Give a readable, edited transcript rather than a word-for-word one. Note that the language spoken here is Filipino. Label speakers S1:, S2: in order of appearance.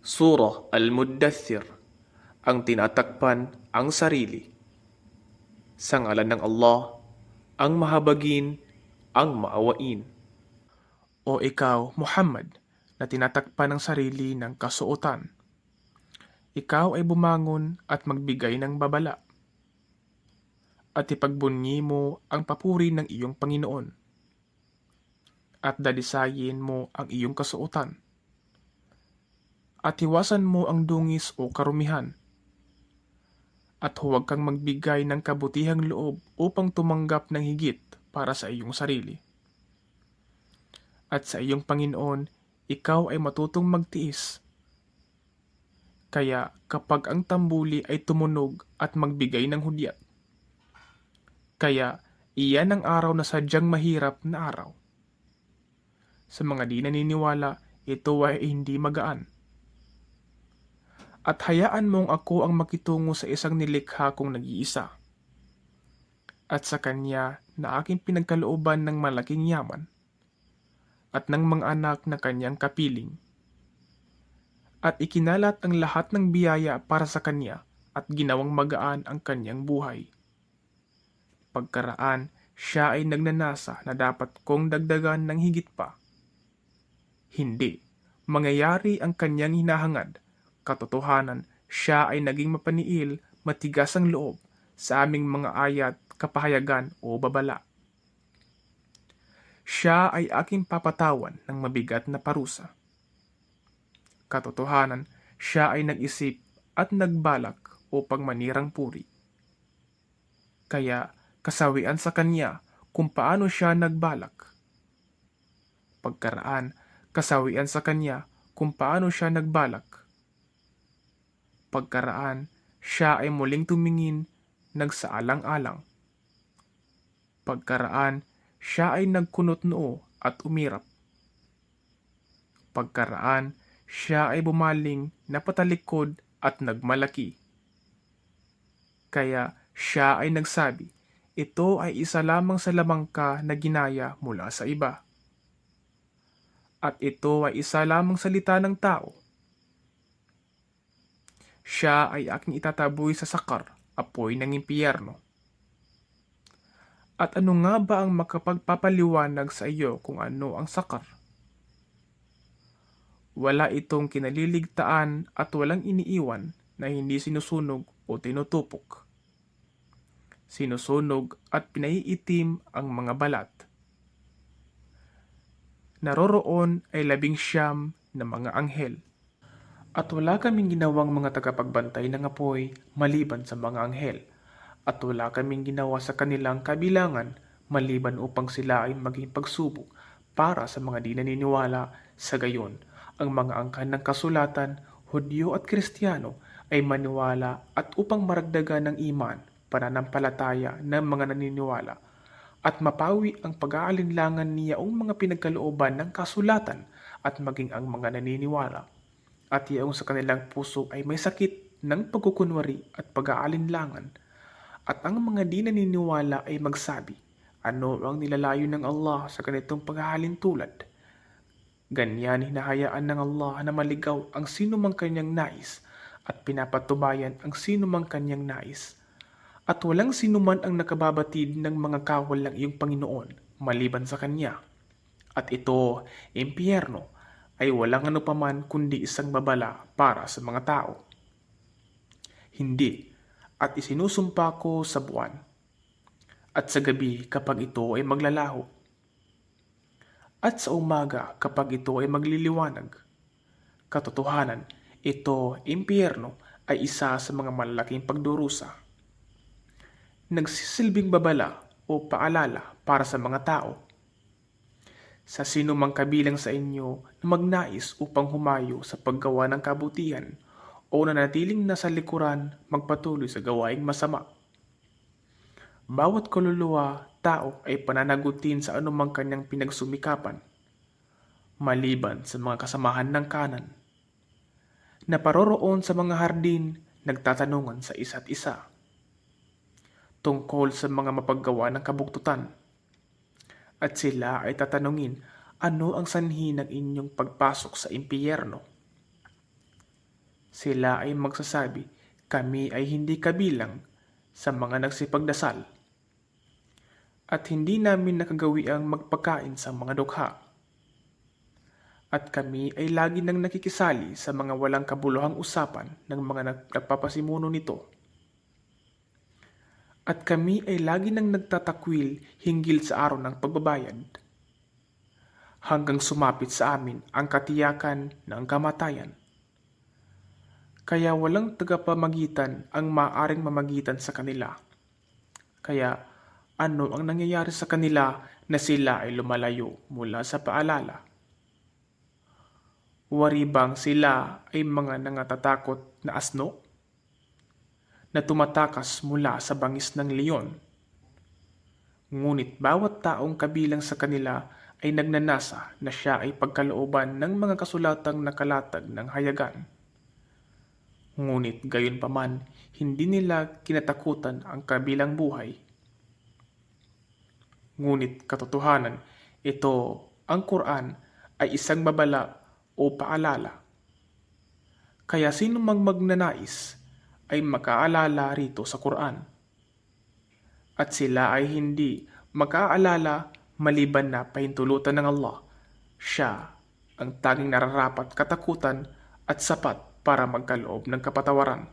S1: Surah Al-Muddathir, ang tinatakpan ang sarili. Sa ngalan ng Allah, ang mahabagin, ang maawain. O ikaw, Muhammad, na tinatakpan ang sarili ng kasuotan. Ikaw ay bumangon at magbigay ng babala. At ipagbunyi mo ang papuri ng iyong Panginoon. At dalisayin mo ang iyong kasuotan. At hiwasan mo ang dungis o karumihan. At huwag kang magbigay ng kabutihang loob upang tumanggap ng higit para sa iyong sarili. At sa iyong Panginoon, ikaw ay matutong magtiis. Kaya kapag ang tambuli ay tumunog at magbigay ng hudyat, kaya iyan ang araw na sadyang mahirap na araw. Sa mga di naniniwala, ito ay hindi magaan. At hayaan mong ako ang makitungo sa isang nilikha kong nag-iisa. At sa kanya na aking pinagkalooban ng malaking yaman at ng mga anak na kanyang kapiling. At ikinalat ang lahat ng biyaya para sa kanya at ginawang magaan ang kanyang buhay. Pagkaraan, siya ay nagnanasa na dapat kong dagdagan ng higit pa. Hindi, mangyayari ang kanyang hinahangad. Katotohanan, siya ay naging mapaniil, matigas ang loob sa aming mga ayat, kapahayagan o babala. Siya ay aking papatawan ng mabigat na parusa. Katotohanan, siya ay nag-isip at nagbalak upang manirang puri. Kaya kasawian sa kanya kung paano siya nagbalak. Pagkaraan, kasawian sa kanya kung paano siya nagbalak. Pagkaraan, siya ay muling tumingin, nagsaalang-alang. Pagkaraan, siya ay nagkunot noo at umirap. Pagkaraan, siya ay bumaling, napatalikod at nagmalaki. Kaya siya ay nagsabi, ito ay isa lamang sa lamangka na ginaya mula sa iba. At ito ay isa lamang salita ng tao. Siya ay aking itataboy sa sakar, apoy ng impyerno. At ano nga ba ang makapagpapaliwanag sa iyo kung ano ang sakar? Wala itong kinaliligtaan at walang iniiwan na hindi sinusunog o tinutupok. Sinusunog at pinaiitim ang mga balat. Naroroon ay 19 na mga anghel. At wala kaming ginawang mga tagapagbantay ng apoy maliban sa mga anghel. At wala kaming ginawa sa kanilang kabilangan maliban upang sila ay maging pagsubok para sa mga di naniniwala. Sa gayon, ang mga angkan ng kasulatan, Hudyo at Kristiyano ay maniwala at upang maragdagan ng iman, pananampalataya ng mga naniniwala at mapawi ang pag-aalinlangan niyaong mga pinagkalooban ng kasulatan at maging ang mga naniniwala. At yaong sa kanilang puso ay may sakit ng pagkukunwari at pag-aalinlangan. At ang mga di naniniwala ay magsabi, ano ang nilalayo ng Allah sa ganitong paghahalintulad? Ganyan hinahayaan ng Allah na maligaw ang sino mang kanyang nais at pinapatubayan ang sino mang kanyang nais. At walang sino man ang nakababatid ng mga kawal ng iyong Panginoon maliban sa kanya. At ito, impyerno, ay walang ano paman kundi isang babala para sa mga tao. Hindi, at isinusumpa ko sa buwan, at sa gabi kapag ito ay maglalaho, at sa umaga kapag ito ay magliliwanag. Katotohanan, ito, impyerno, ay isa sa mga malalaking pagdurusa. Nagsisilbing babala o paalala para sa mga tao. Sa sino mang kabilang sa inyo na magnais upang humayo sa paggawa ng kabutihan o nanatiling nasa likuran magpatuloy sa gawaing masama. Bawat kaluluwa, tao ay pananagutin sa anumang kanyang pinagsumikapan, maliban sa mga kasamahan ng kanan, na paroroon sa mga hardin nagtatanungan sa isa't isa, tungkol sa mga mapaggawa ng kabuktutan. At sila ay tatanungin, ano ang sanhi ng inyong pagpasok sa impyerno? Sila ay magsasabi, kami ay hindi kabilang sa mga nagsipagdasal at hindi namin nakagawiang magpakain sa mga dukha. At kami ay lagi nang nakikisali sa mga walang kabuluhang usapan ng mga nagpapasimuno nito. At kami ay lagi nang nagtatakwil hinggil sa araw ng pagbabayad. Hanggang sumapit sa amin ang katiyakan ng kamatayan. Kaya walang tagapamagitan ang maaring mamagitan sa kanila. Kaya ano ang nangyayari sa kanila na sila ay lumalayo mula sa paalala? Wari bang sila ay mga nangatatakot na asno? Na tumatakas mula sa bangis ng leon? Ngunit bawat taong kabilang sa kanila ay nagnanasa na siya ay pagkalooban ng mga kasulatang nakalatag ng hayagan. Ngunit gayon paman, hindi nila kinatakutan ang kabilang buhay. Ngunit katotohanan, ito, ang Quran, ay isang babala o paalala. Kaya sino mang magnanais ay makaalala rito sa Quran. At sila ay hindi makaalala maliban na pahintulutan ng Allah. Siya ang tanging nararapat katakutan at sapat para magkaloob ng kapatawaran.